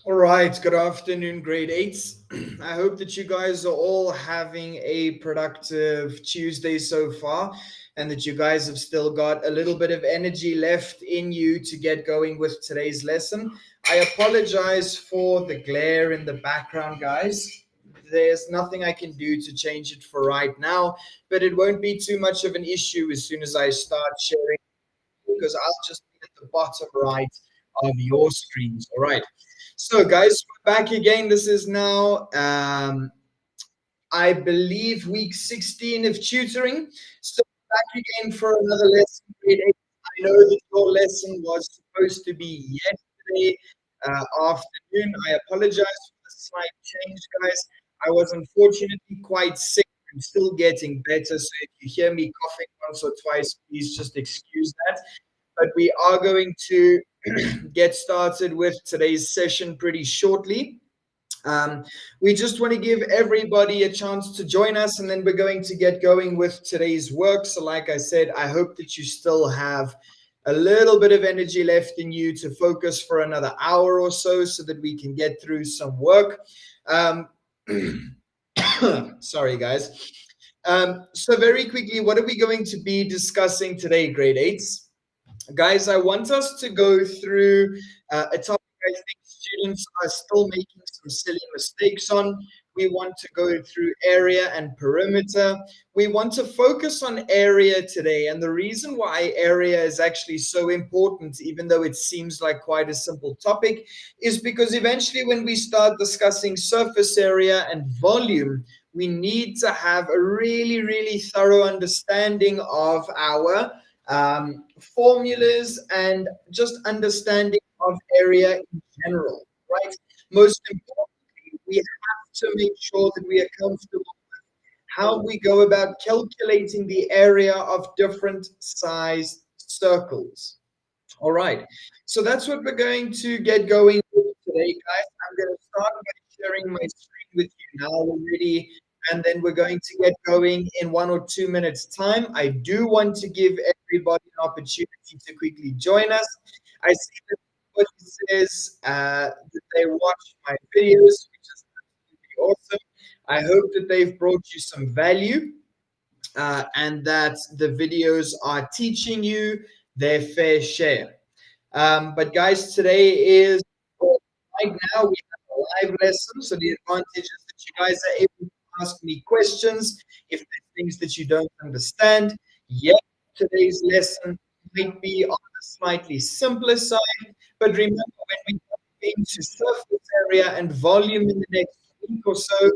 All right, good afternoon, grade eights. I hope that you guys are all having a productive Tuesday so far and that you guys have still got a little bit of energy left in you to get going with today's lesson. I apologize for the glare in the background, guys. There's nothing I can do to change it for right now, but it won't be too much of an issue as soon as I start sharing because I'll just be at the bottom right of your screens. All right. So, guys, we're back again. This is now, I believe, week 16 of tutoring. So, back again for another lesson. Grade eight. I know that your lesson was supposed to be yesterday afternoon. I apologize for the slight change, guys. I was unfortunately quite sick. I'm still getting better. So, if you hear me coughing once or twice, please just excuse that. But we are going to get started with today's session pretty shortly. Um, we just want to give everybody a chance to join us, and then we're going to get going with today's work. So, like I said, I hope that you still have a little bit of energy left in you to focus for another hour or so that we can get through some work. Um, sorry, guys. So, very quickly, what are we going to be discussing today, grade eights? Guys, I want us to go through a topic I think students are still making some silly mistakes on. We want to go through area and perimeter. We want to focus on area today. And the reason why area is actually so important, even though it seems like quite a simple topic, is because eventually when we start discussing surface area and volume, we need to have a really, really thorough understanding of our formulas and just understanding of area in general, right? Most importantly, we have to make sure that we are comfortable how we go about calculating the area of different sized circles. All right. So that's what we're going to get going with today, guys. I'm going to start by sharing my screen with you now already, and then we're going to get going in 1 or 2 minutes' time. I do want to give everybody an opportunity to quickly join us. I see that everybody says that they watch my videos, which is absolutely awesome. I hope that they've brought you some value and that the videos are teaching you their fair share. But guys, today is right now we have a live lesson, so the advantage is that you guys are able to ask me questions if there's things that you don't understand. Yes, today's lesson might be on the slightly simpler side, but remember when we go into surface area and volume in the next week or so,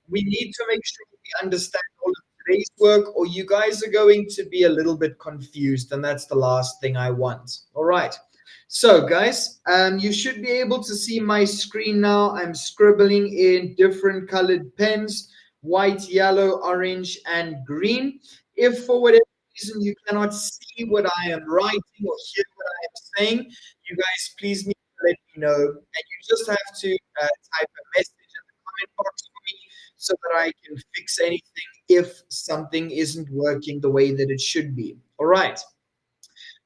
we need to make sure we understand all of today's work, or you guys are going to be a little bit confused, and that's the last thing I want. All right. So, guys, you should be able to see my screen now. I'm scribbling in different colored pens: white, yellow, orange, and green. If for whatever reason you cannot see what I am writing or hear what I am saying, you guys please need to let me know. And you just have to type a message in the comment box for me so that I can fix anything if something isn't working the way that it should be. All right.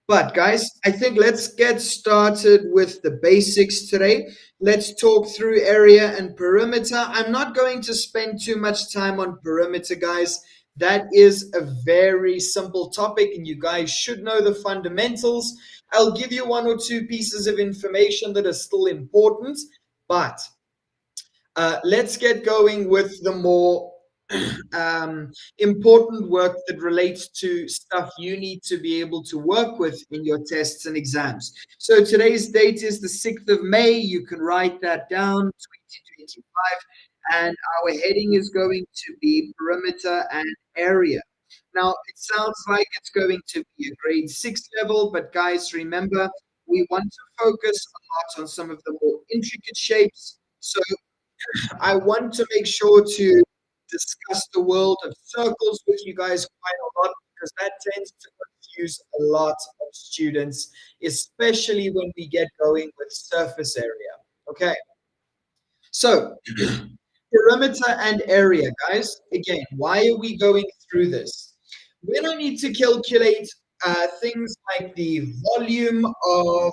But guys, I think let's get started with the basics today. Let's talk through area and perimeter. I'm not going to spend too much time on perimeter, guys. That is a very simple topic, and you guys should know the fundamentals. I'll give you 1 or 2 pieces of information that are still important, but let's get going with the more important work that relates to stuff you need to be able to work with in your tests and exams. So today's date is the 6th of May. You can write that down, 2025. And our heading is going to be perimeter and area. Now, it sounds like it's going to be a grade 6 level, but guys, remember, we want to focus a lot on some of the more intricate shapes. So I want to make sure to discuss the world of circles with you guys quite a lot because that tends to confuse a lot of students, especially when we get going with surface area. Okay, so perimeter and area, guys. Again, why are we going through this? When I need to calculate things like the volume of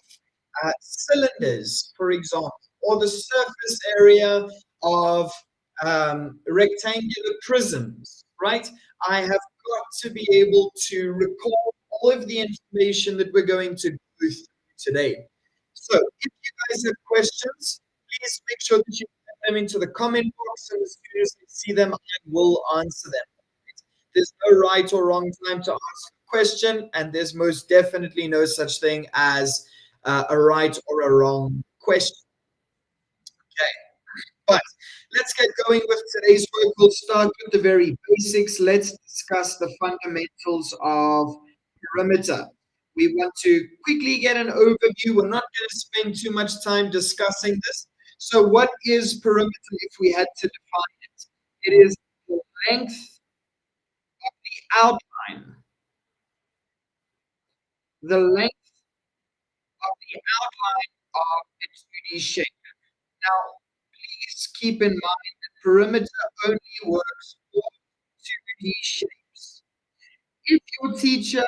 cylinders, for example, or the surface area of rectangular prisms, right? I have got to be able to recall all of the information that we're going to go through today. So if you guys have questions, please make sure that you put them into the comment box, and as soon as I see them, I will answer them. There's no right or wrong time to ask a question, and there's most definitely no such thing as a right or a wrong question. Okay, but let's get going with today's work. We'll start with the very basics. Let's discuss the fundamentals of perimeter. We want to quickly get an overview. We're not going to spend too much time discussing this. So, what is perimeter if we had to define it? It is the length, outline, the length of the outline of a 2D shape. Now, please keep in mind that perimeter only works for 2D shapes. If your teacher,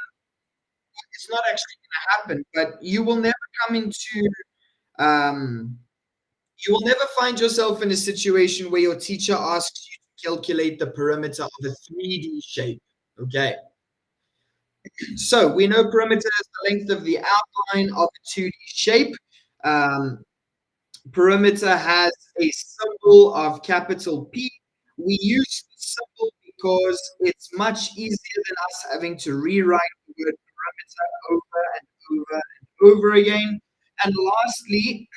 it's not actually going to happen, but you will never come into, um, you will never find yourself in a situation where your teacher asks you to calculate the perimeter of a 3D shape. Okay. So we know perimeter is the length of the outline of a 2D shape. Um, Perimeter has a symbol of capital P. We use the symbol because it's much easier than us having to rewrite the word perimeter over and over and over again. And lastly,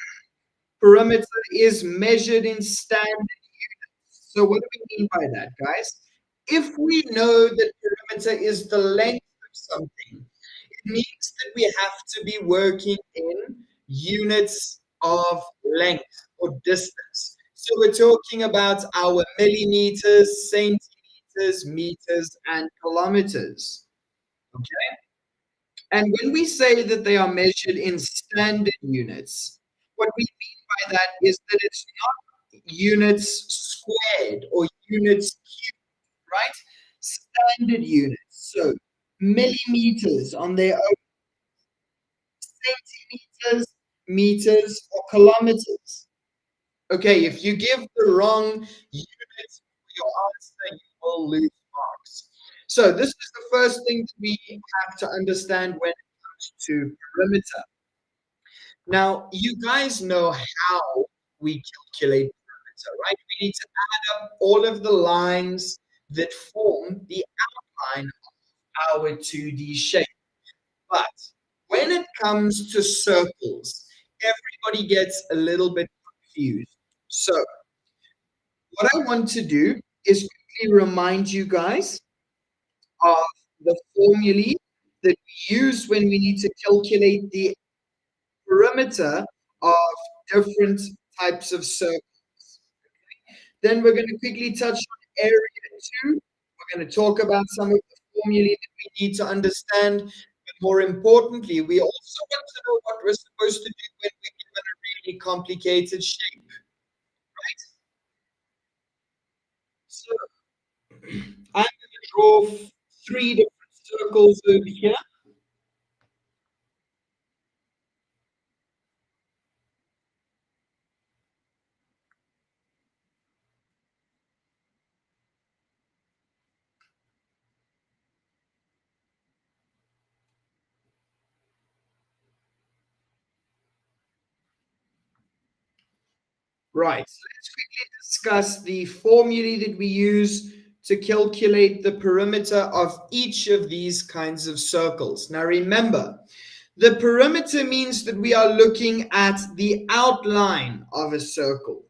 perimeter is measured in standard units. So what do we mean by that, guys? If we know that perimeter is the length of something, it means that we have to be working in units of length or distance. So we're talking about our millimeters, centimeters, meters, and kilometers. Okay. And when we say that they are measured in standard units, what we mean by that is that it's not units squared or units cubed, right? Standard units. So millimeters on their own, centimeters, meters, or kilometers. Okay, if you give the wrong units for your answer, you will lose marks. So this is the first thing that we have to understand when it comes to perimeter. Now, you guys know how we calculate perimeter, right? We need to add up all of the lines that form the outline of our 2D shape. But when it comes to circles, everybody gets a little bit confused. So, what I want to do is quickly remind you guys of the formulae that we use when we need to calculate the perimeter of different types of circles. Then we're going to quickly touch on area 2. We're going to talk about some of the formulae that we need to understand. But more importantly, we also want to know what we're supposed to do when we're given a really complicated shape, right? So I'm going to draw three different circles over here. Right, so let's quickly discuss the formulae that we use to calculate the perimeter of each of these kinds of circles. Now remember, the perimeter means that we are looking at the outline of a circle.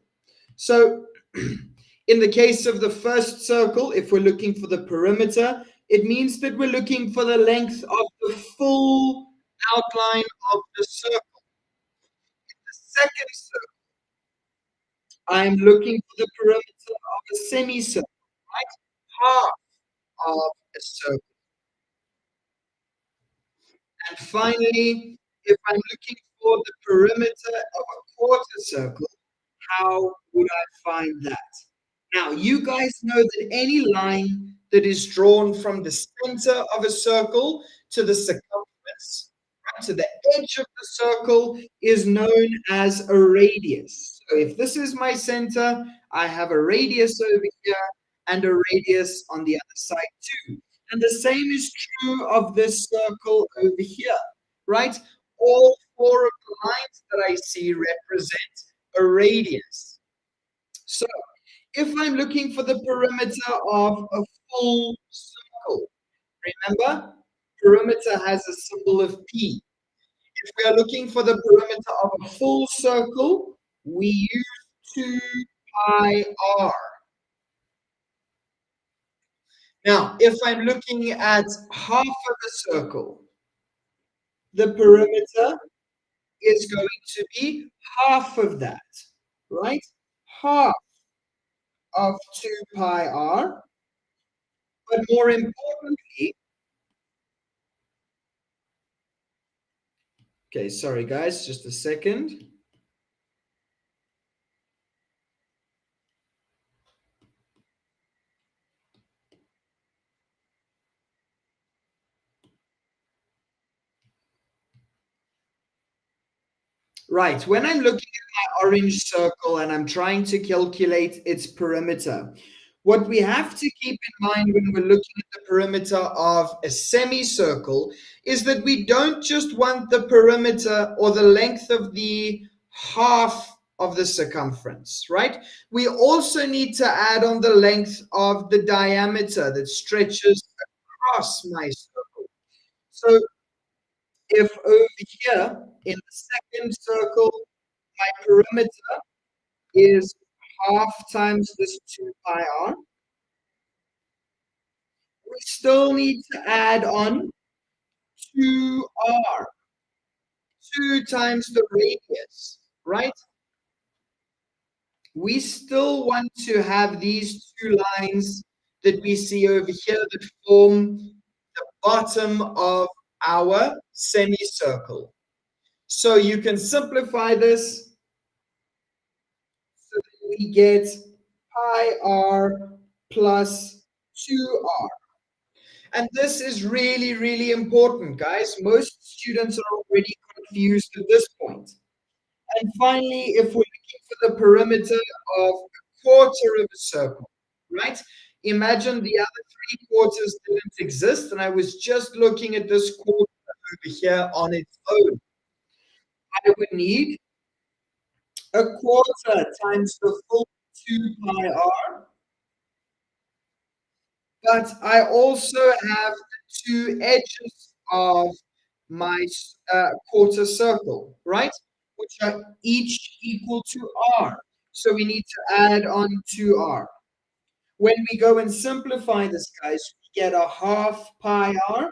So in the case of the first circle, if we're looking for the perimeter, it means that we're looking for the length of the full outline of the circle. The second circle, I'm looking for the perimeter of a semicircle, right? Half of a circle. And finally, if I'm looking for the perimeter of a quarter circle, how would I find that? Now, you guys know that any line that is drawn from the center of a circle to the circumference, right, to the edge of the circle, is known as a radius. So if this is my center, I have a radius over here and a radius on the other side too. And the same is true of this circle over here, right? All four of the lines that I see represent a radius. So if I'm looking for the perimeter of a full circle, remember, perimeter has a symbol of P. If we are looking for the perimeter of a full circle, we use 2 pi r. Now, if I'm looking at half of a circle, the perimeter is going to be half of that, right? Half of 2 pi r. But more importantly, okay, sorry guys, just a second. Right, when I'm looking at my orange circle and I'm trying to calculate its perimeter, what we have to keep in mind when we're looking at the perimeter of a semicircle is that we don't just want the perimeter or the length of the half of the circumference, right? We also need to add on the length of the diameter that stretches across my circle. So if over here in the second circle, my perimeter is half times this 2 pi r, we still need to add on 2r, 2 times the radius, right? We still want to have these two lines that we see over here that form the bottom of our semicircle. So you can simplify this so that we get pi r plus 2r. And this is really, really important, guys. Most students are already confused at this point. And finally, if we're looking for the perimeter of a quarter of a circle, right? Imagine the other 3/4 didn't exist, and I was just looking at this quarter over here on its own. I would need a quarter times the full 2 pi r, but I also have the two edges of my quarter circle, right? Which are each equal to r. So we need to add on 2r. When we go and simplify this, guys, we get a half pi r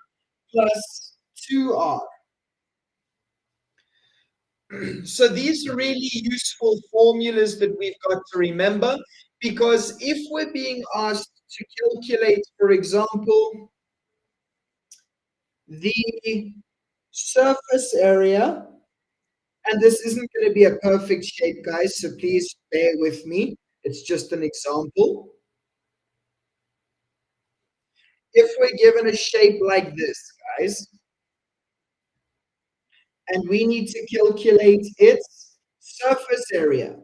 plus 2r. So these are really useful formulas that we've got to remember, because if we're being asked to calculate, for example, the surface area, and this isn't going to be a perfect shape, guys, so please bear with me. It's just an example. If we're given a shape like this, guys, and we need to calculate its surface area,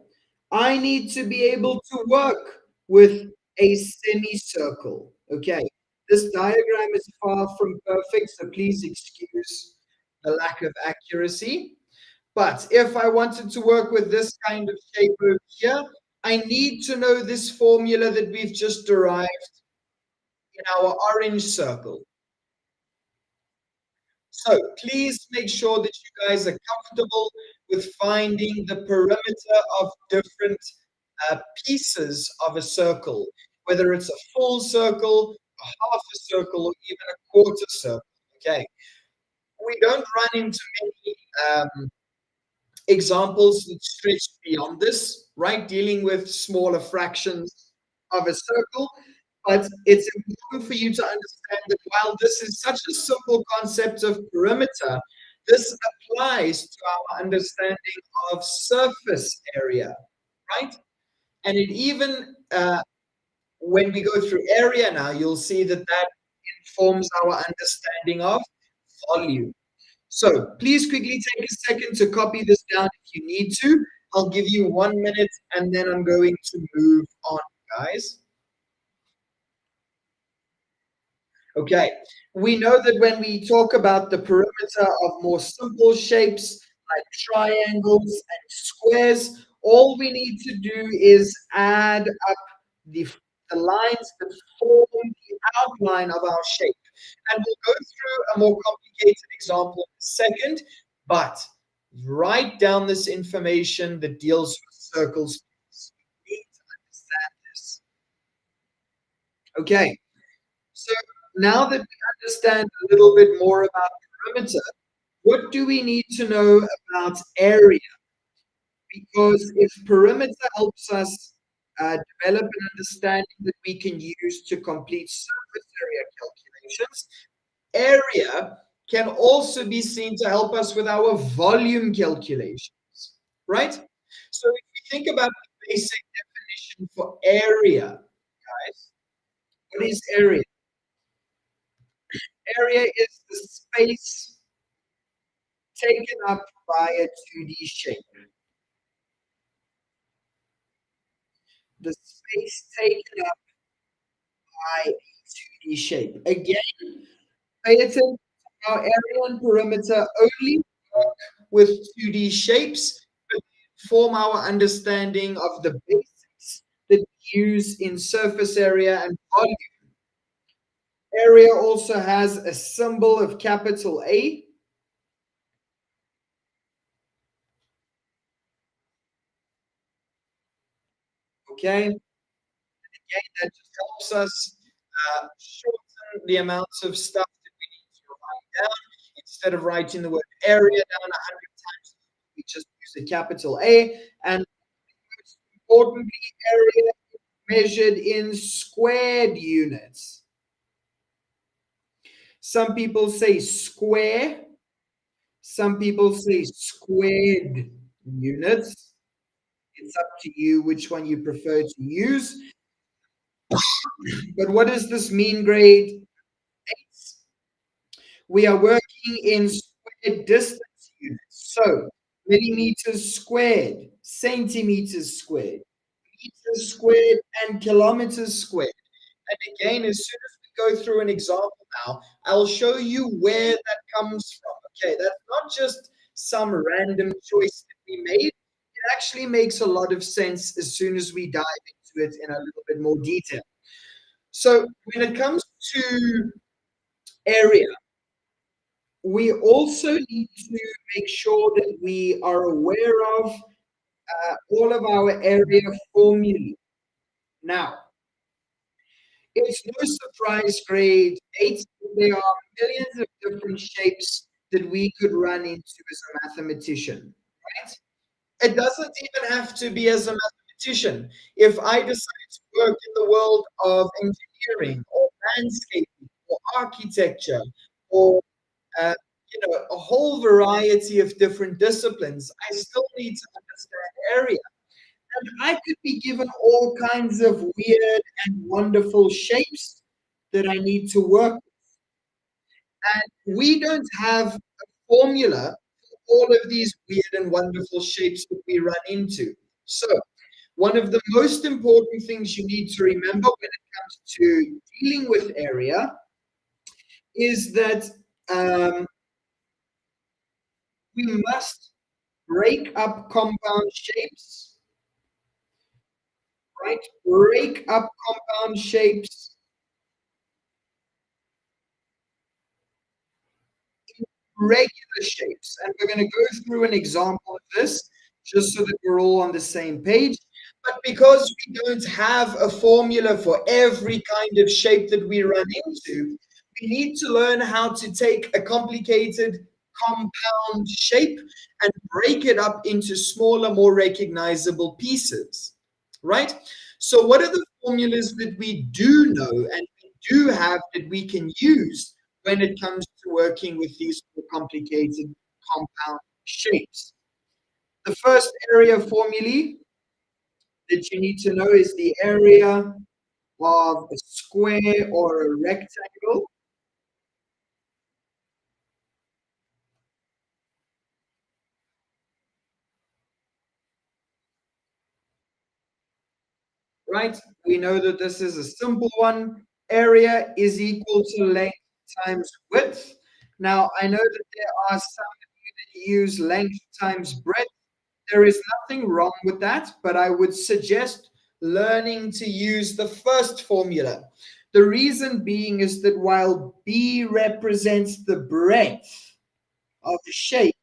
I need to be able to work with a semicircle. Okay, this diagram is far from perfect, so please excuse the lack of accuracy. But if I wanted to work with this kind of shape over here, I need to know this formula that we've just derived in our orange circle. So please make sure that you guys are comfortable with finding the perimeter of different pieces of a circle, whether it's a full circle, a half a circle, or even a quarter circle. Okay, we don't run into many examples that stretch beyond this, right? Dealing with smaller fractions of a circle. But it's important for you to understand that while this is such a simple concept of perimeter, this applies to our understanding of surface area, right? And it even, when we go through area now, you'll see that that informs our understanding of volume. So please quickly take a second to copy this down if you need to. I'll give you 1 minute and then I'm going to move on, guys. Okay, we know that when we talk about the perimeter of more simple shapes like triangles and squares, all we need to do is add up the, the lines that form the outline of our shape. And we'll go through a more complicated example in a second, but write down this information that deals with circles. You need to understand this. Okay, so now that we understand a little bit more about perimeter, what do we need to know about area? Because if perimeter helps us develop an understanding that we can use to complete surface area calculations, area can also be seen to help us with our volume calculations, right? So if we think about the basic definition for area, guys, what is area? Area is the space taken up by a 2D shape. The space taken up by a 2D shape. Again, pay attention to how area and perimeter only work with 2D shapes, but form our understanding of the basics that we use in surface area and volume. Area also has a symbol of capital A. Okay, again, that just helps us shorten the amounts of stuff that we need to write down. Instead of writing the word area down 100 times, we just use a capital A. And most importantly, area measured in squared units. Some people say square, some people say squared units. It's up to you which one you prefer to use. But what does this mean, grade 8? We are working in squared distance units. So millimeters squared, centimeters squared, meters squared, and kilometers squared. And again, as soon as we go through an example now, I'll show you where that comes from. Okay, that's not just some random choice that we made. It actually makes a lot of sense as soon as we dive into it in a little bit more detail. So when it comes to area, we also need to make sure that we are aware of all of our area formulae. Now, it's no surprise, grade 8, there are millions of different shapes that we could run into as a mathematician, right? It doesn't even have to be as a mathematician. If I decide to work in the world of engineering or landscaping or architecture or uh, a whole variety of different disciplines, I still need to understand area. And I could be given all kinds of weird and wonderful shapes that I need to work with. And we don't have a formula for all of these weird and wonderful shapes that we run into. So, one of the most important things you need to remember when it comes to dealing with area is that um, we must break up compound shapes, right? Break up compound shapes regular shapes. And we're going to go through an example of this just so that we're all on the same page. But because we don't have a formula for every kind of shape that we run into, we need to learn how to take a complicated compound shape and break it up into smaller, more recognizable pieces, right? So, what are the formulas that we do know and we do have that we can use when it comes to working with these more complicated compound shapes? The first area formulae that you need to know is the area of a square or a rectangle. right? We know that this is a simple one. Area is equal to length times width. Now, I know that there are some of you that use length times breadth. There is nothing wrong with that, but I would suggest learning to use the first formula. The reason being is that while B represents the breadth of the shape,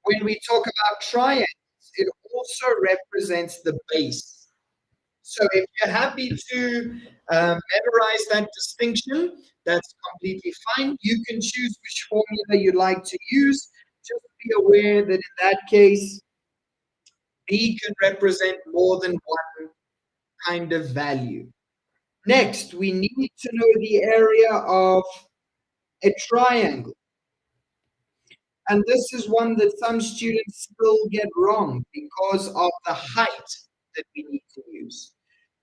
when we talk about triangles, it also represents the base. So if you're happy to memorize that distinction, that's completely fine. You can choose which formula you'd like to use. Just be aware that in that case, B can represent more than one kind of value. Next, we need to know the area of a triangle. And this is one that some students still get wrong because of the height that we need to use.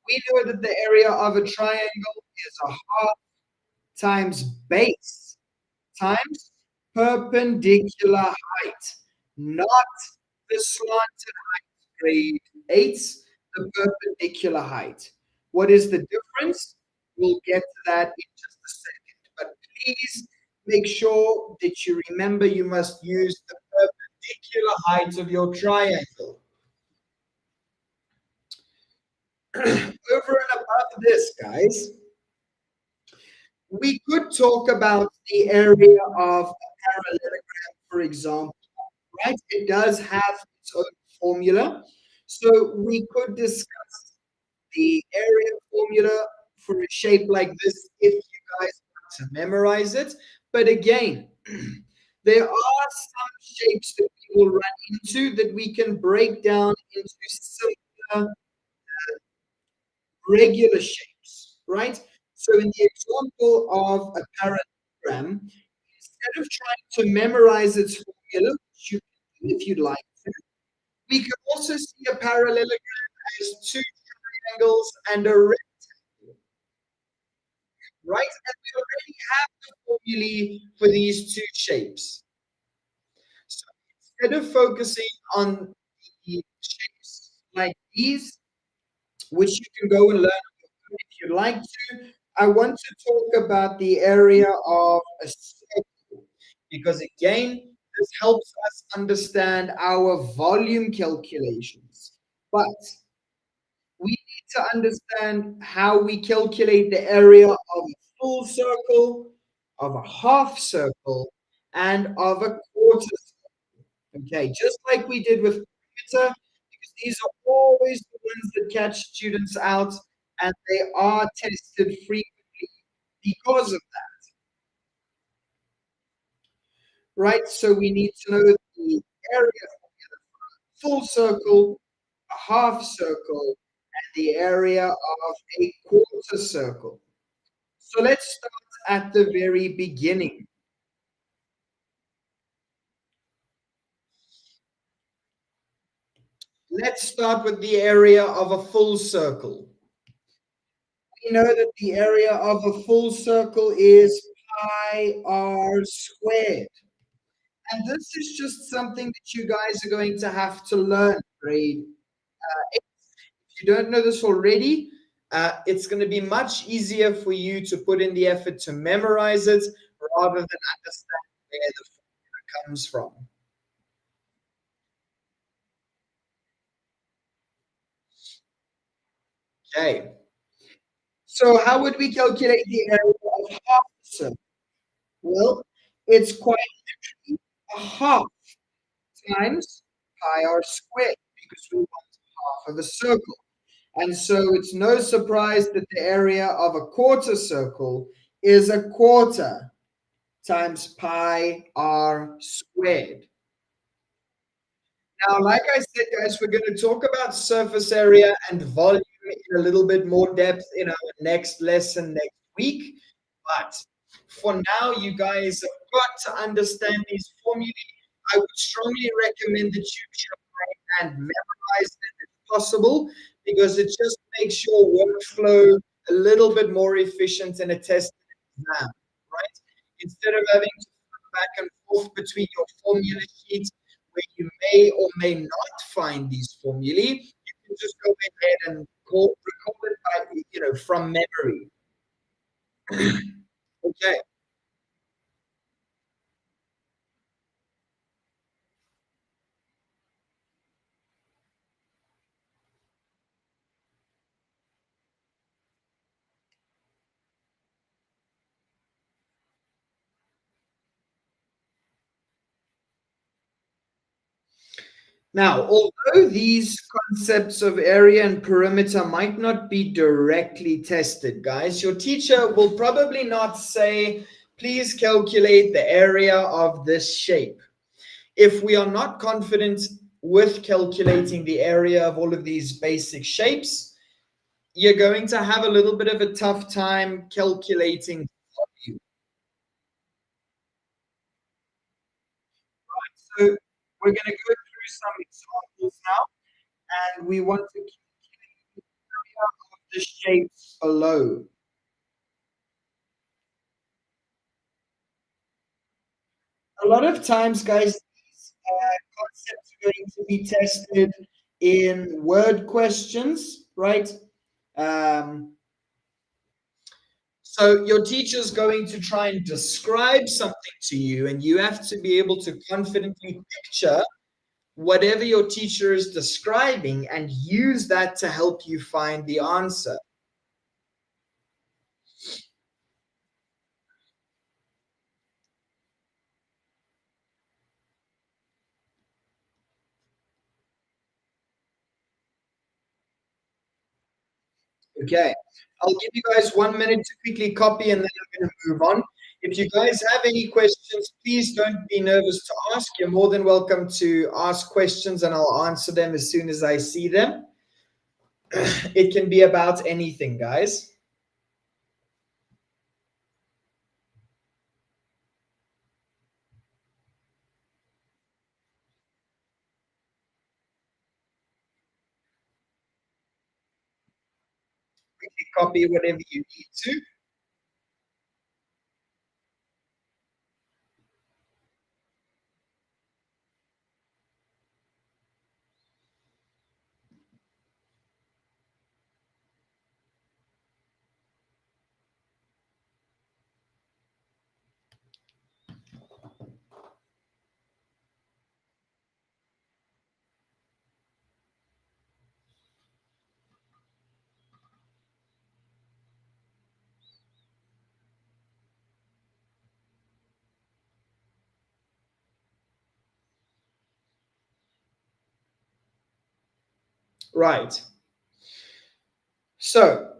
We know that the area of a triangle is a half times base times perpendicular height, not the slanted height, grade 8, the perpendicular height. What is the difference? We'll get to that in just a second. But please make sure that you remember you must use the perpendicular height of your triangle. Over and above this, guys, we could talk about the area of a parallelogram, for example, right? It does have its own formula. So we could discuss the area formula for a shape like this if you guys want to memorize it. But again, there are some shapes that we will run into that we can break down into simpler regular shapes, right? So in the example of a parallelogram, instead of trying to memorize its formula, which you can do if you'd like to, we can also see a parallelogram as two triangles and a rectangle, right? And we already have the formulae for these two shapes. So instead of focusing on the shapes like these, which you can go and learn if you'd like to, I want to talk about the area of a circle because, again, this helps us understand our volume calculations. But we need to understand how we calculate the area of a full circle, of a half circle, and of a quarter circle. Okay, just like we did with perimeter, because these are always the ones that catch students out, and they are tested frequently because of that, right? So we need to know the area of a full circle, a half circle, and the area of a quarter circle. So let's start at the very beginning. Let's start with the area of a full circle. We know that the area of a full circle is pi r squared. And this is just something that you guys are going to have to learn, grade 8. If you don't know this already, it's going to be much easier for you to put in the effort to memorize it rather than understand where the formula comes from. Okay. So how would we calculate the area of half a circle? Well, it's quite literally a half times pi r squared because we want half of a circle. And so it's no surprise that the area of a quarter circle is a quarter times pi r squared. Now, like I said, guys, we're going to talk about surface area and volume in a little bit more depth in our next lesson next week. But for now, you guys have got to understand these formulae. I would strongly recommend that you try and memorize them if possible, because it just makes your workflow a little bit more efficient in a test and exam, right? Instead of having to flip back and forth between your formula sheets where you may or may not find these formulae, you can just go ahead and recall it by, from memory. Okay. Now, although these concepts of area and perimeter might not be directly tested, guys, your teacher will probably not say, please calculate the area of this shape. If we are not confident with calculating the area of all of these basic shapes, you're going to have a little bit of a tough time calculating volume. So we're going to go through some examples now, and we want to the shapes below. A lot of times, guys, these concepts are going to be tested in word questions, right? Um, so your teacher's going to try and describe something to you, and you have to be able to confidently picture whatever your teacher is describing and use that to help you find the answer. Okay, I'll give you guys 1 minute to quickly copy and then I'm going to move on. If you guys have any questions, please don't be nervous to ask. You're more than welcome to ask questions and I'll answer them as soon as I see them. It can be about anything, guys. Quickly copy whatever you need to. Right. So,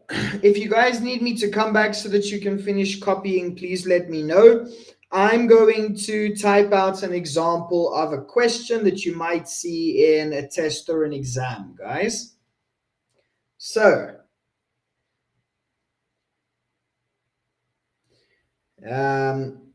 if you guys need me to come back so that you can finish copying, please let me know. I'm going to type out an example of a question that you might see in a test or an exam, guys. So, um,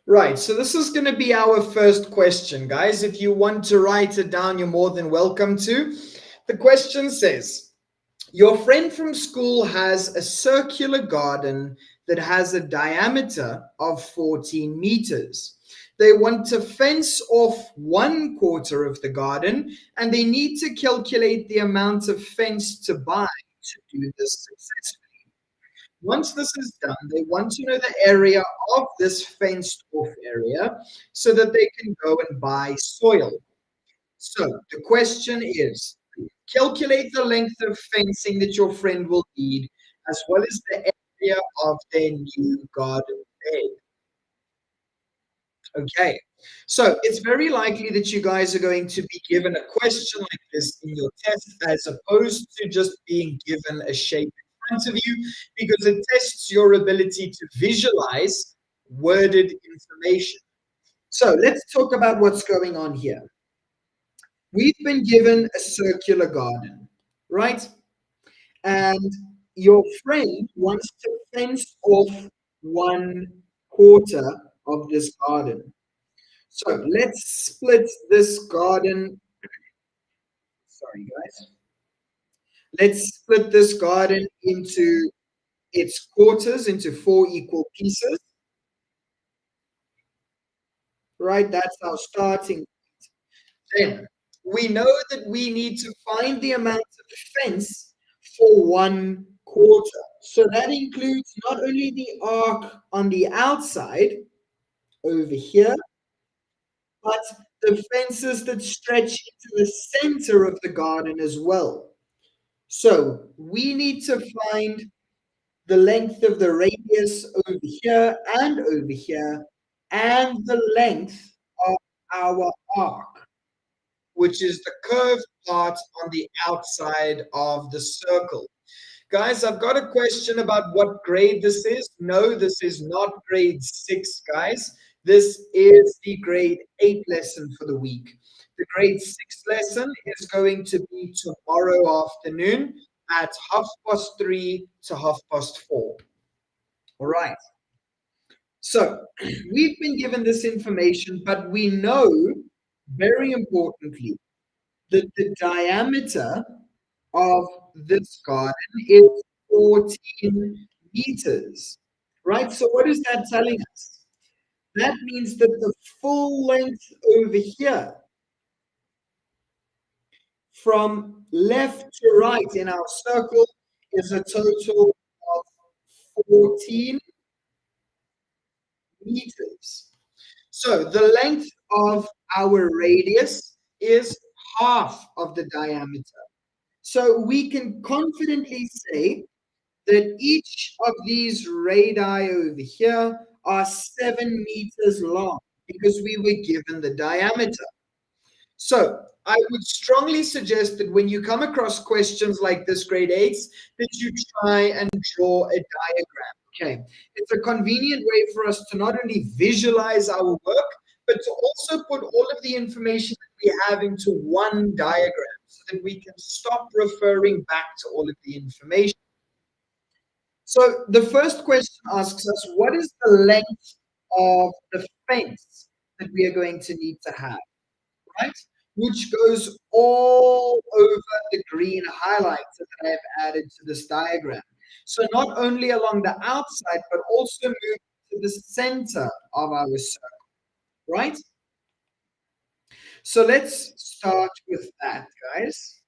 right, so this is going to be our first question, guys. If you want to write it down, you're more than welcome to. The question says, your friend from school has a circular garden that has a diameter of 14 meters. They want to fence off 1/4 of the garden, and they need to calculate the amount of fence to buy to do this successfully. Once this is done, they want to know the area of this fenced off area so that they can go and buy soil. So the question is, calculate the length of fencing that your friend will need, as well as the area of their new garden bed. Okay, so it's very likely that you guys are going to be given a question like this in your test, as opposed to just being given a shape in front of you, because it tests your ability to visualize worded information. So let's talk about what's going on here. We've been given a circular garden, right? And your friend wants to fence off 1/4 of this garden. So let's split this garden. Sorry, guys. Let's split this garden into its quarters, into 4 equal pieces, right? That's our starting. Then we know that we need to find the amount of fence for 1/4. So that includes not only the arc on the outside over here, but the fences that stretch into the center of the garden as well. So we need to find the length of the radius over here and over here, and the length of our arc, which is the curved part on the outside of the circle. Guys, I've got a question about what grade this is. No, this is not grade 6, guys. This is the grade 8 lesson for the week. The grade 6 lesson is going to be tomorrow afternoon at 3:30 to 4:30. All right. So we've been given this information, but we know, very importantly, that the diameter of this garden is 14 meters, right? So what is that telling us? That means that the full length over here, from left to right in our circle, is a total of 14 meters. So the length of our radius is half of the diameter. So we can confidently say that each of these radii over here are 7 meters long, because we were given the diameter. So I would strongly suggest that when you come across questions like this, grade 8s, that you try and draw a diagram. Okay, it's a convenient way for us to not only visualize our work, but to also put all of the information that we have into one diagram, so that we can stop referring back to all of the information. So the first question asks us, what is the length of the fence that we are going to need to have, right? Which goes all over the green highlights that I have added to this diagram. So not only along the outside, but also move to the center of our circle, right? So let's start with that, guys.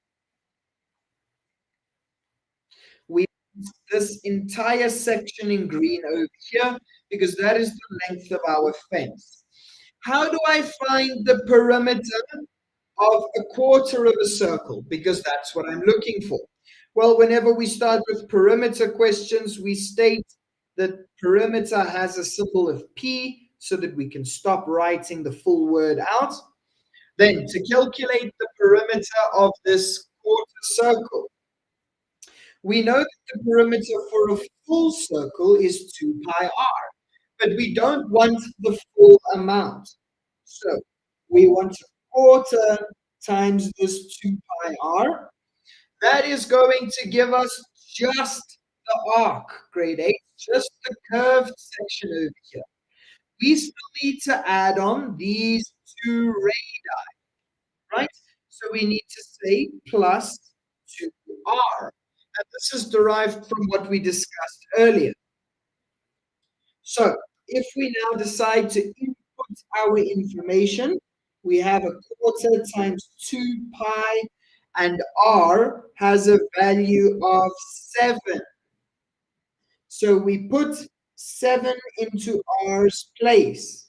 We this entire section in green over here, because that is the length of our fence. How do I find the perimeter of 1/4 of a circle? Because that's what I'm looking for. Well, whenever we start with perimeter questions, we state that perimeter has a symbol of P, so that we can stop writing the full word out. Then, to calculate the perimeter of this quarter circle, we know that the perimeter for a full circle is 2 pi r, but we don't want the full amount. So we want a quarter times this 2 pi r. That is going to give us just the arc, grade 8, just the curved section over here. We still need to add on these 2 radii, right? So we need to say plus 2r. And this is derived from what we discussed earlier. So if we now decide to input our information, we have a quarter times 2 pi, and r has a value of 7. So we put 7 into r's place.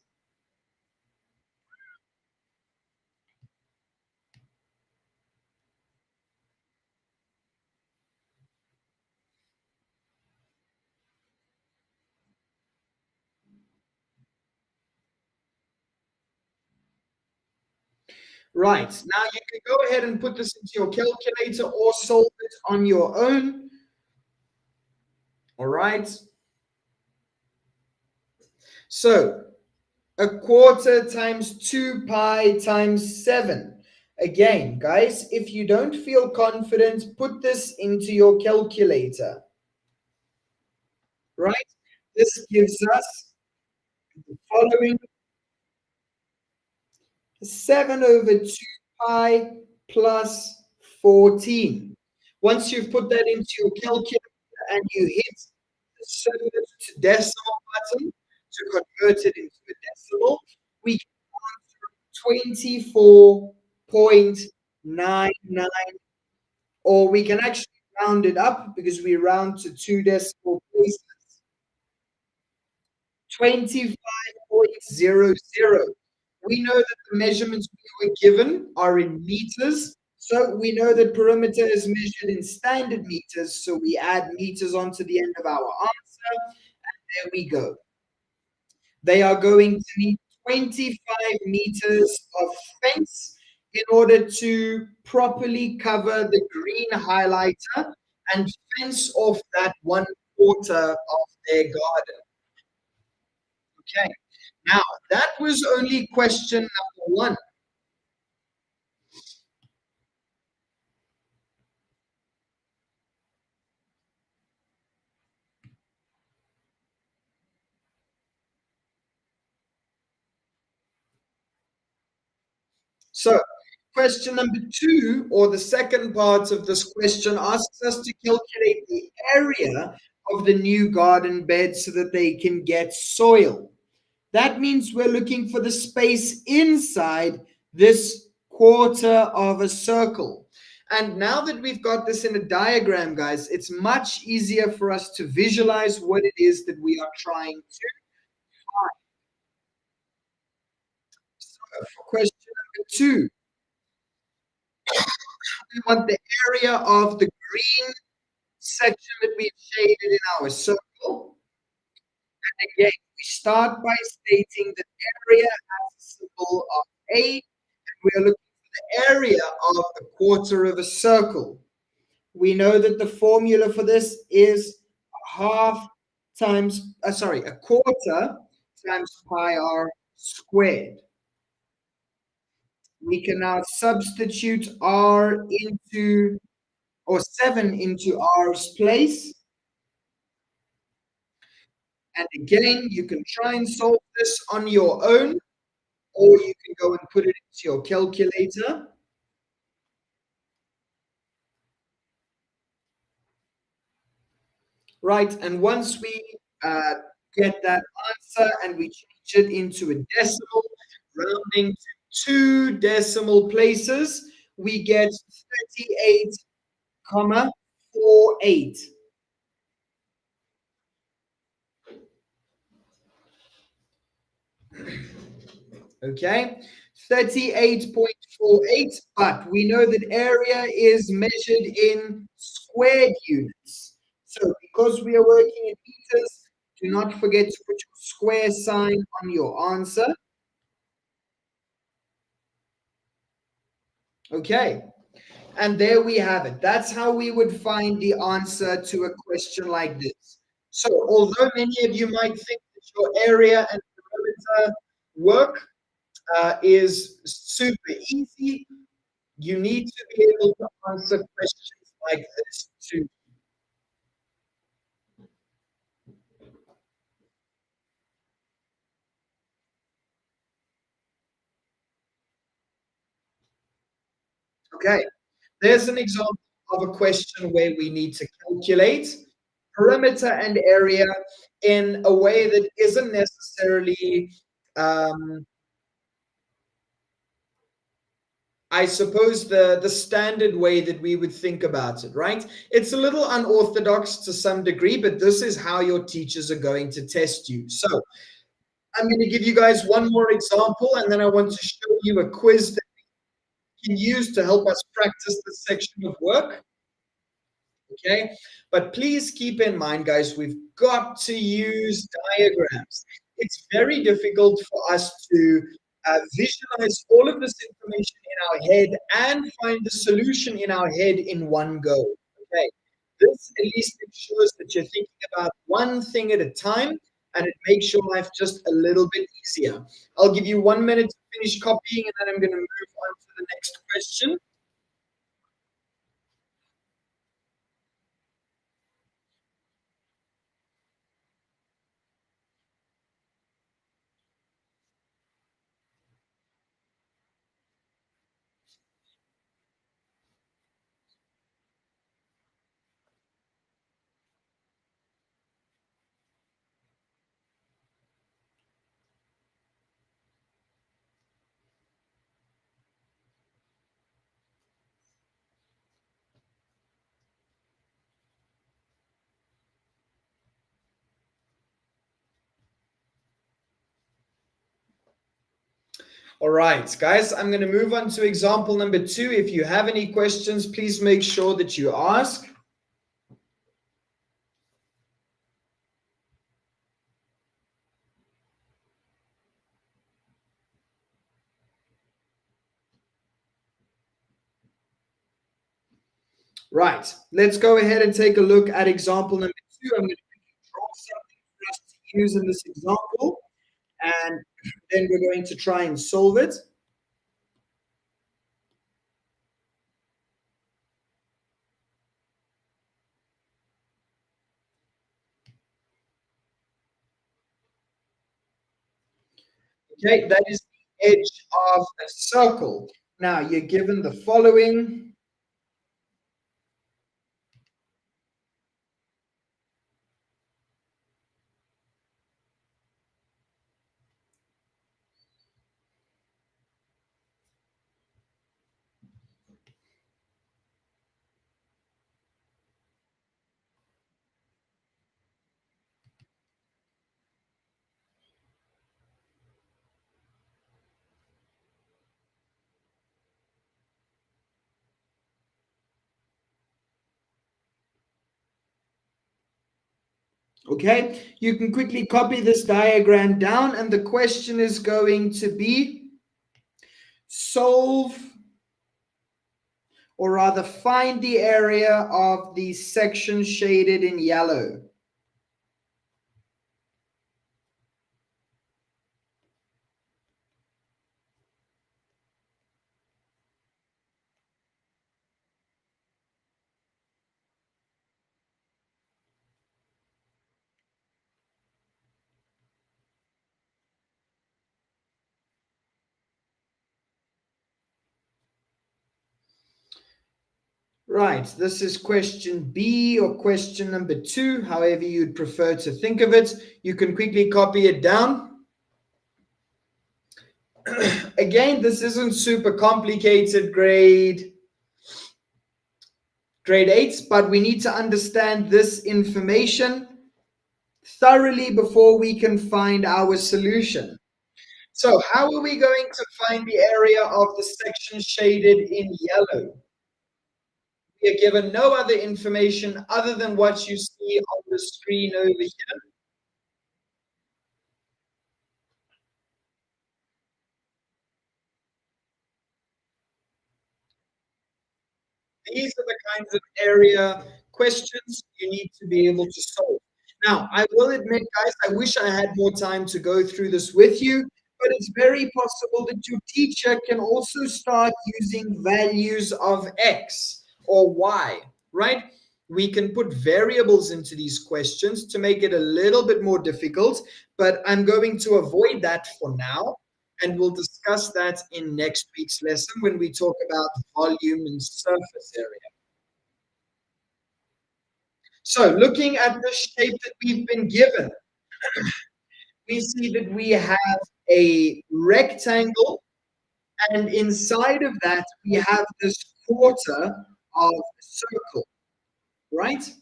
Right, now you can go ahead and put this into your calculator or solve it on your own. All right. So a quarter times 2 pi times 7. Again, guys, if you don't feel confident, put this into your calculator, right? This gives us the following: 7 over 2 pi plus 14. Once you've put that into your calculator and you hit the circuit to decimal button to convert it into a decimal, we get 24.99, or we can actually round it up because we round to two decimal places, 25.00. We know that the measurements we were given are in meters, so we know that perimeter is measured in standard meters, so we add meters onto the end of our answer. There we go. They are going to need 25 meters of fence in order to properly cover the green highlighter and fence off that 1/4 of their garden. Okay, now that was only question number one. So, question number two, or the second part of this question, asks us to calculate the area of the new garden bed so that they can get soil. That means we're looking for the space inside this quarter of a circle. And now that we've got this in a diagram, guys, it's much easier for us to visualize what it is that we are trying to find. So for question number two, we want the area of the green section that we've shaded in our circle. And again, we start by stating that area has a symbol of A. We are looking for the area of a quarter of a circle. We know that the formula for this is half times, a quarter times pi r squared. We can now substitute r into, or 7 into r's place. And again, you can try and solve this on your own, or you can go and put it into your calculator. Right, and once we get that answer and we change it into a decimal, rounding to two decimal places, we get 38,48. Okay, 38.48, but we know that area is measured in squared units. So because we are working in meters, do not forget to put your square sign on your answer. Okay, and there we have it. That's how we would find the answer to a question like this. So although many of you might think that your area and perimeter work is super easy, you need to be able to answer questions like this too. Okay, there's an example of a question where we need to calculate. perimeter and area in a way that isn't necessarily, um, I suppose, the standard way that we would think about it, right? It's a little unorthodox to some degree, but this is how your teachers are going to test you. So I'm going to give you guys one more example, and then I want to show you a quiz that you can use to help us practice this section of work. Okay, but please keep in mind, guys, we've got to use diagrams. It's very difficult for us to visualize all of this information in our head and find the solution in our head in one go. Okay, this at least ensures that you're thinking about one thing at a time, and it makes your life just a little bit easier. I'll give you 1 minute to finish copying, and then I'm going to move on to the next question. All right, guys, I'm going to move on to example number 2. If you have any questions, please make sure that you ask. Right, let's go ahead and take a look at example number 2. I'm going to draw something for us to use in this example, and then we're going to try and solve it. Okay, that is the edge of a circle. Now, you're given the following. Okay, you can quickly copy this diagram down, and the question is going to be solve, or rather find the area of the section shaded in yellow. Right, this is question B, or question number 2, however you'd prefer to think of it. You can quickly copy it down. Again, this isn't super complicated, grade 8, but we need to understand this information thoroughly before we can find our solution. So how are we going to find the area of the section shaded in yellow? We are given no other information other than what you see on the screen over here. These are the kinds of area questions you need to be able to solve. Now, I will admit, guys, I wish I had more time to go through this with you, but it's very possible that your teacher can also start using values of X or Y, right? We can put variables into these questions to make it a little bit more difficult, but I'm going to avoid that for now. And we'll discuss that in next week's lesson when we talk about volume and surface area. So looking at the shape that we've been given, we see that we have a rectangle, and inside of that, we have this quarter of a circle, right?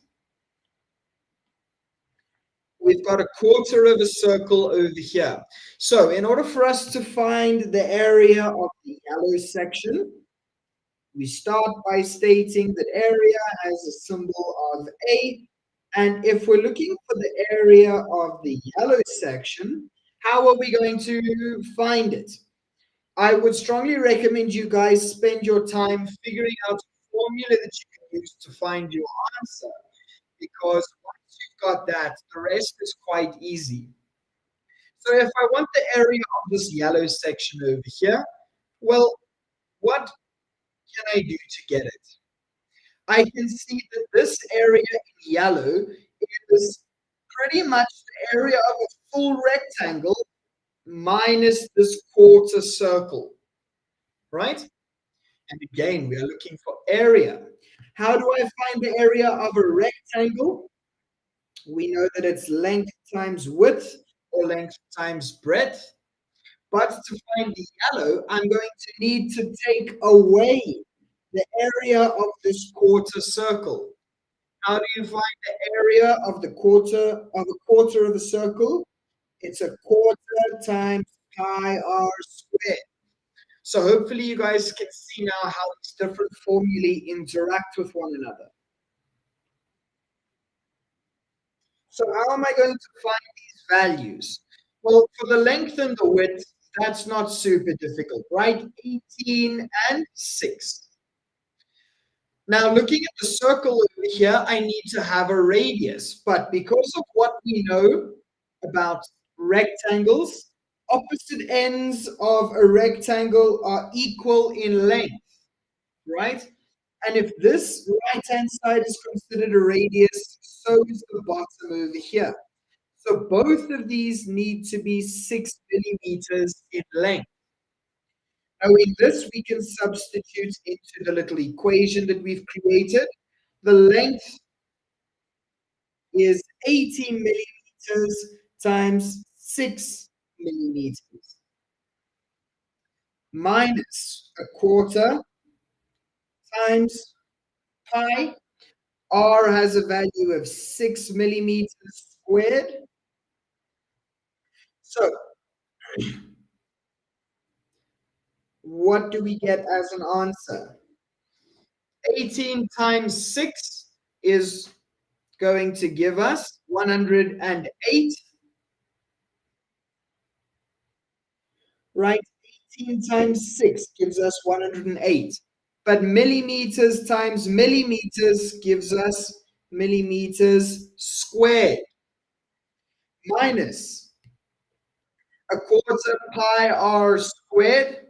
We've got a quarter of a circle over here. So in order for us to find the area of the yellow section, we start by stating that area has a symbol of A. And if we're looking for the area of the yellow section, how are we going to find it? I would strongly recommend you guys spend your time figuring out a formula that you can use to find your answer, because once you've got that, the rest is quite easy. So if I want the area of this yellow section over here, well, what can I do to get it? I can see that this area in yellow is pretty much the area of a full rectangle minus this quarter circle, right? And again, we are looking for area. How do I find the area of a rectangle? We know that it's length times width or length times breadth. But to find the yellow, I'm going to need to take away the area of this quarter circle. How do you find the area of the quarter of a quarter of a circle? It's a quarter times pi r squared. So hopefully you guys can see now how these different formulae interact with one another. So how am I going to find these values? Well, for the length and the width, that's not super difficult, right? 18 and 6. Now, looking at the circle over here, I need to have a radius. But because of what we know about rectangles, opposite ends of a rectangle are equal in length, right? And if this right-hand side is considered a radius, so is the bottom over here. So both of these need to be 6 millimeters in length. Knowing this, we can substitute into the little equation that we've created. The length is 18 millimeters times 6 millimeters minus a quarter times pi. R has a value of 6 millimeters squared. So what do we get as an answer? 18 times 6 is going to give us 108, right? 18 times 6 gives us 108. But millimeters times millimeters gives us millimeters squared minus a quarter pi r squared.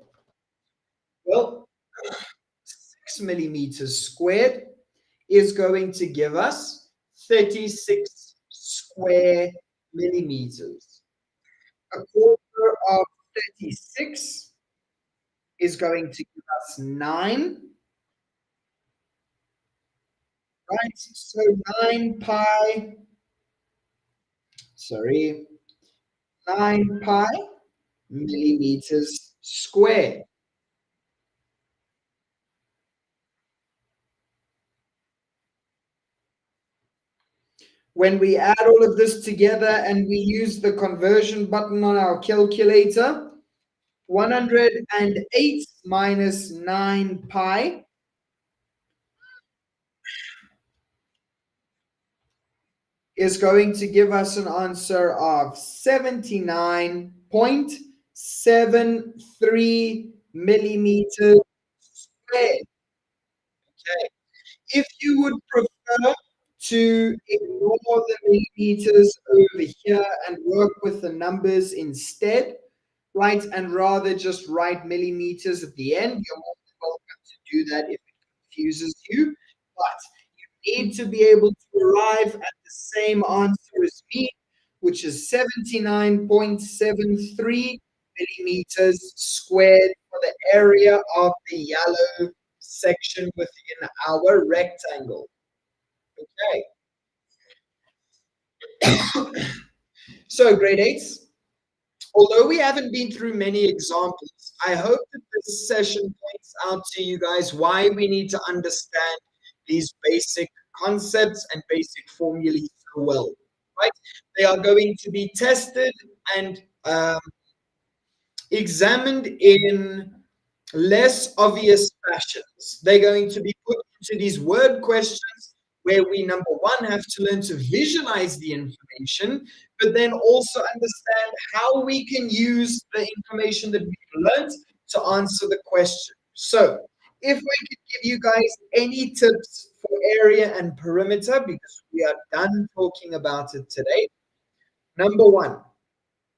Well, 6 millimeters squared is going to give us 36 square millimeters. A quarter of 36 is going to give us 9, right? So 9 pi, sorry, 9 pi millimeters squared. When we add all of this together and we use the conversion button on our calculator, 108 minus 9 pi is going to give us an answer of 79.73 millimeters squared. Okay. If you would prefer to ignore the millimeters over here and work with the numbers instead, right, and rather just write millimeters at the end, you're more than welcome to do that if it confuses you. But you need to be able to arrive at the same answer as me, which is 79.73 millimeters squared for the area of the yellow section within our rectangle. Okay, So, grade eights, although we haven't been through many examples, I hope that this session points out to you guys why we need to understand these basic concepts and basic formulae so well, right? They are going to be tested and examined in less obvious fashions. They're going to be put into these word questions where we, number one, have to learn to visualize the information, but then also understand how we can use the information that we've learned to answer the question. So, if I could give you guys any tips for area and perimeter, because we are done talking about it today. Number one,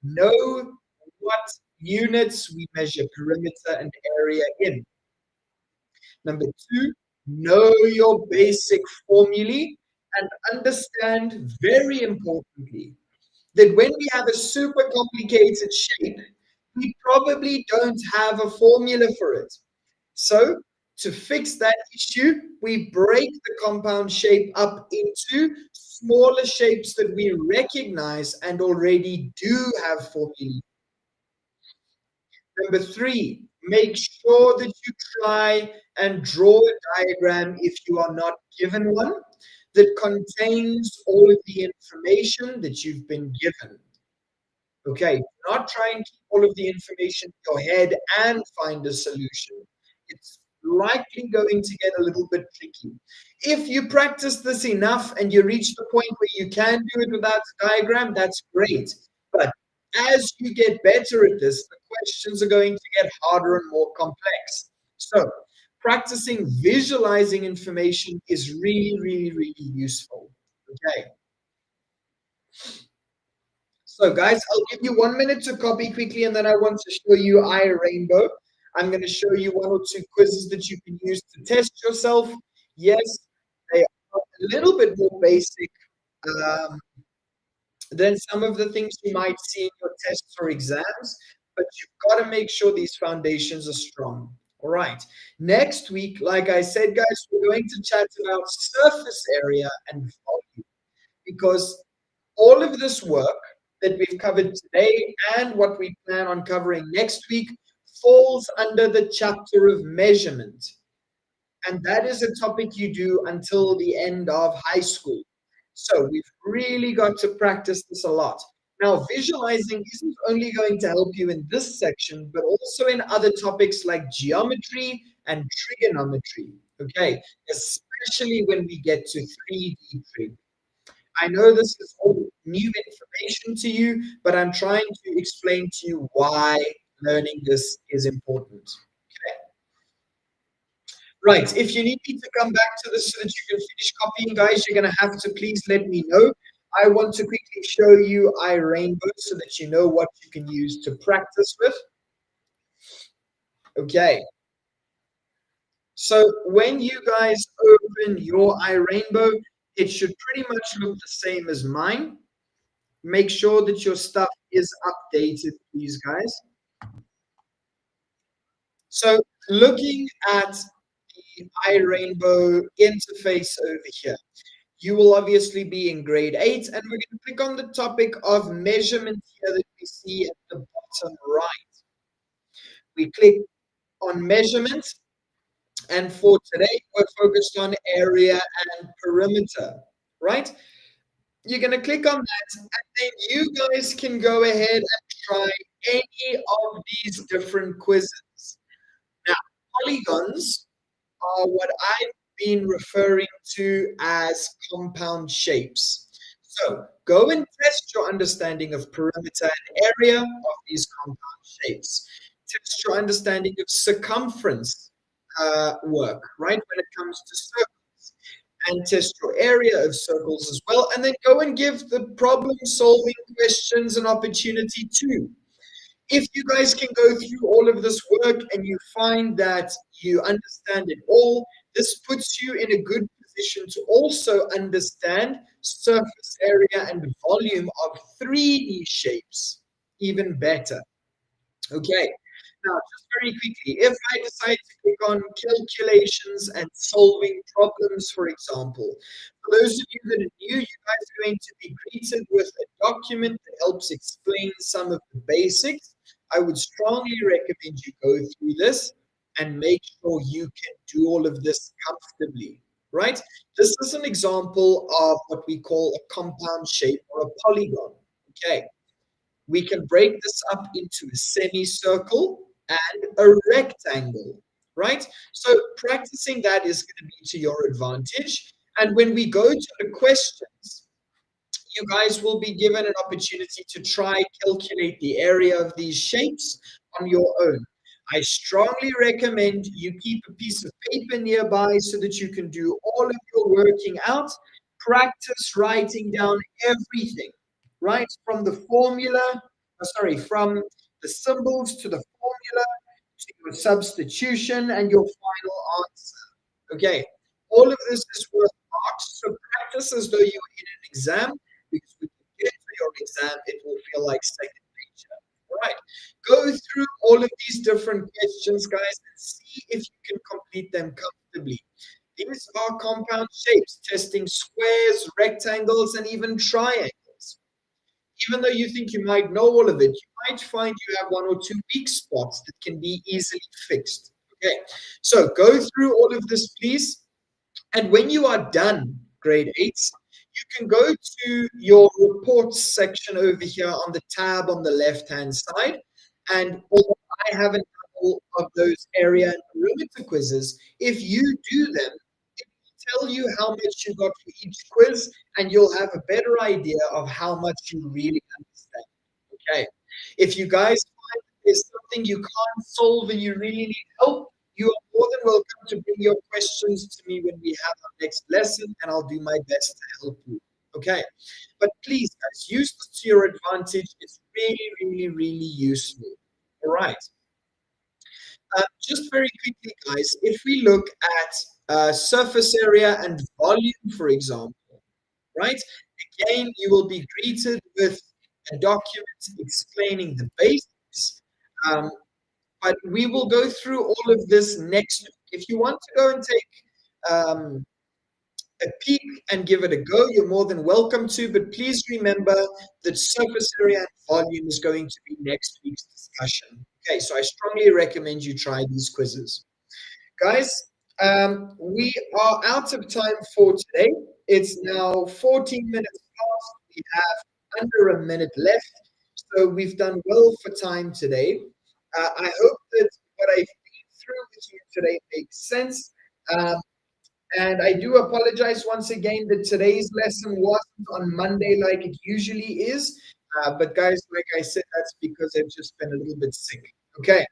know what units we measure perimeter and area in. Number two, know your basic formulae and understand, very importantly, that when we have a super complicated shape, we probably don't have a formula for it. So, to fix that issue, we break the compound shape up into smaller shapes that we recognize and already do have formulae. Number three, make sure that you try and draw a diagram if you are not given one that contains all of the information that you've been given. Okay, do not try and keep all of the information in your head and find a solution. It's likely going to get a little bit tricky. If you practice this enough and you reach the point where you can do it without a diagram, that's great. But as you get better at this, the questions are going to get harder and more complex. So, practicing visualizing information is really, really, really useful. Okay. So, guys, I'll give you 1 minute to copy quickly, and then I want to show you iRainbow. I'm going to show you one or two quizzes that you can use to test yourself. Yes, they are a little bit more basic um, than some of the things you might see in your tests or exams, but you've got to make sure these foundations are strong. All right. Next week, like I said, guys, we're going to chat about surface area and volume because all of this work that we've covered today and what we plan on covering next week falls under the chapter of measurement. And that is a topic you do until the end of high school. So we've really got to practice this a lot. Now, visualizing isn't only going to help you in this section, but also in other topics like geometry and trigonometry. Okay, especially when we get to 3D trig. I know this is all new information to you, but I'm trying to explain to you why learning this is important. Okay. Right. If you need me to come back to this so that you can finish copying, guys, you're going to have to please let me know. I want to quickly show you iRainbow so that you know what you can use to practice with. Okay. So when you guys open your iRainbow, it should pretty much look the same as mine. Make sure that your stuff is updated, please, guys. So looking at the iRainbow interface over here, you will obviously be in grade 8, and we're going to click on the topic of measurement here that we see at the bottom right. We click on measurement, and for today, we're focused on area and perimeter, right? You're going to click on that, and then you guys can go ahead and try any of these different quizzes. Now, polygons are what I've been referring to as compound shapes. So go and test your understanding of perimeter and area of these compound shapes. Test your understanding of circumference work, right, when it comes to circles. And test your area of circles as well. And then go and give the problem solving questions an opportunity too. If you guys can go through all of this work and you find that you understand it all, this puts you in a good position to also understand surface area and volume of 3D shapes even better. Okay, Now, just very quickly, if I decide to click on calculations and solving problems, for example, for those of you that are new, you guys are going to be greeted with a document that helps explain some of the basics. I would strongly recommend you go through this and make sure you can do all of this comfortably, right? This is an example of what we call a compound shape or a polygon. Okay, we can break this up into a semicircle and a rectangle, right? So practicing that is going to be to your advantage. And when we go to the questions, you guys will be given an opportunity to try calculate the area of these shapes on your own. I strongly recommend you keep a piece of paper nearby so that you can do all of your working out. Practice writing down everything, right? From the formula, from the symbols to the formula to your substitution and your final answer. Okay, all of this is worth marks, so practice as though you were in an exam, because when you get to your exam, it will feel like second nature. All right, go through all of these different questions, guys, and see if you can complete them comfortably. These are compound shapes, testing squares, rectangles, and even triangles. Even though you think you might know all of it, you might find you have one or two weak spots that can be easily fixed. Okay, so go through all of this, please. And when you are done, grade eights, you can go to your reports section over here on the tab on the left-hand side. And although I haven't done all of those area and perimeter quizzes, if you do them, it will tell you how much you got for each quiz, and you'll have a better idea of how much you really understand. Okay. If you guys find that there's something you can't solve and you really need help, you are more than welcome to bring your questions to me when we have our next lesson, and I'll do my best to help you. Okay. But please, guys, use this to your advantage. It's really, really, really useful. All right. Just very quickly, guys, if we look at surface area and volume, for example, right? Again, you will be greeted with a document explaining the basics. Um, but we will go through all of this next week. If you want to go and take a peek and give it a go, you're more than welcome to. But please remember that surface area and volume is going to be next week's discussion. Okay, so I strongly recommend you try these quizzes. Guys, we are out of time for today. It's now 14 minutes past. We have under a minute left. So we've done well for time today. I hope that what I've been through with you today makes sense. Um, and I do apologize once again that today's lesson wasn't on Monday like it usually is. But guys, like I said, that's because I've just been a little bit sick. Okay.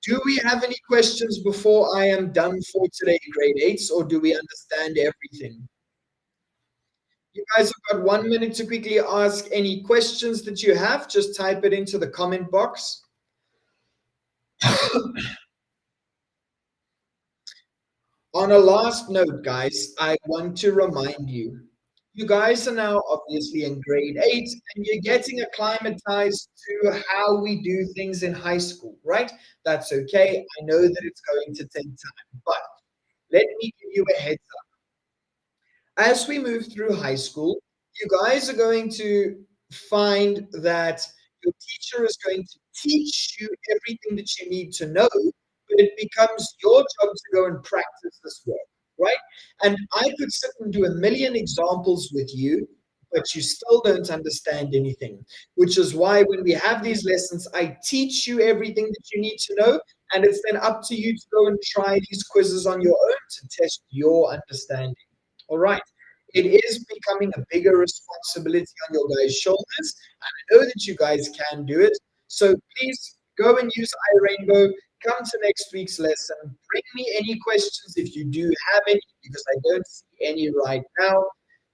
Do we have any questions before I am done for today, grade eights, or do we understand everything? You guys have got 1 minute to quickly ask any questions that you have. Just type it into the comment box. On a last note, guys, I want to remind you, you guys are now obviously in grade eight and you're getting acclimatized to how we do things in high school, right? That's okay. I know that it's going to take time, but let me give you a heads up. As we move through high school, you guys are going to find that your teacher is going to teach you everything that you need to know, but it becomes your job to go and practice this work, right? And I could sit and do a million examples with you, but you still don't understand anything, which is why when we have these lessons, I teach you everything that you need to know, and it's then up to you to go and try these quizzes on your own to test your understanding. All right. It is becoming a bigger responsibility on your guys' shoulders. And I know that you guys can do it. So please go and use iRainbow. Come to next week's lesson. Bring me any questions if you do have any, because I don't see any right now.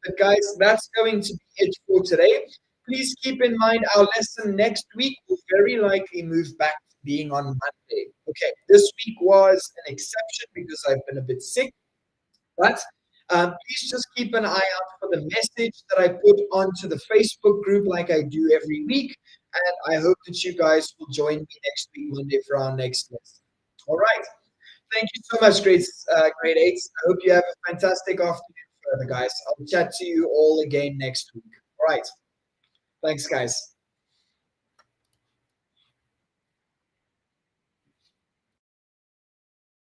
But guys, that's going to be it for today. Please keep in mind our lesson next week will very likely move back to being on Monday. Okay, this week was an exception because I've been a bit sick. But please just keep an eye out for the message that I put onto the Facebook group like I do every week. And I hope that you guys will join me next week, Monday, for our next lesson. All right. Thank you so much, grade eights. I hope you have a fantastic afternoon further, guys. I'll chat to you all again next week. All right. Thanks, guys.